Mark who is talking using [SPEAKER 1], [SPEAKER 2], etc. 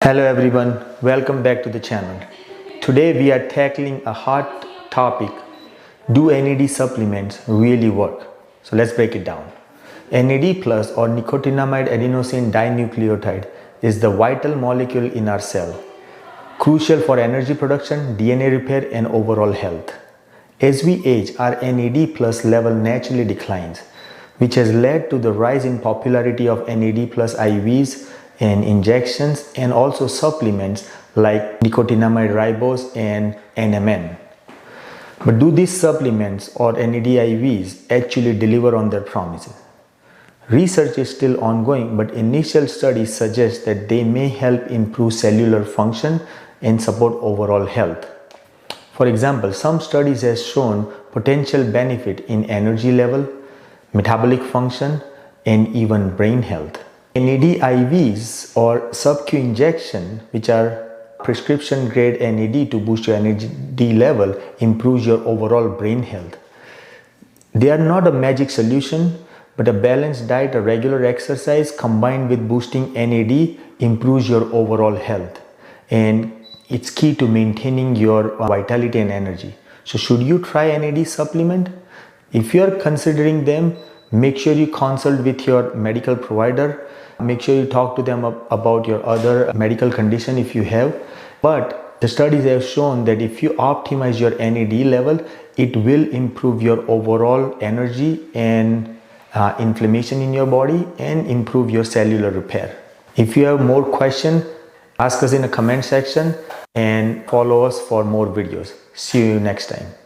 [SPEAKER 1] Hello everyone, welcome back to the channel. Today we are tackling a hot topic. Do NAD supplements really work? So let's break it down. NAD plus or Nicotinamide Adenine Dinucleotide is the vital molecule in our cell, crucial for energy production, DNA repair and overall health. As we age, our NAD plus level naturally declines, which has led to the rise in popularity of NAD plus IVs and injections and also supplements like nicotinamide ribose and NMN. But do these supplements or NAD IVs actually deliver on their promises? Research is still ongoing, but initial studies suggest that they may help improve cellular function and support overall health. For example, some studies have shown potential benefit in energy level, metabolic function, and even brain health. NAD IVs or sub-Q injection, which are prescription grade NAD to boost your NAD level, improves your overall brain health. They are not a magic solution, but a balanced diet, a regular exercise combined with boosting NAD improves your overall health. And it's key to maintaining your vitality and energy. So should you try NAD supplement? If you are considering them, make sure you consult with your medical provider. Make sure you talk to them about your other medical condition if you have. But the studies have shown that if you optimize your NAD level, it will improve your overall energy and inflammation in your body and improve your cellular repair. If you have more questions, ask us in the comment section and follow us for more videos. See you next time.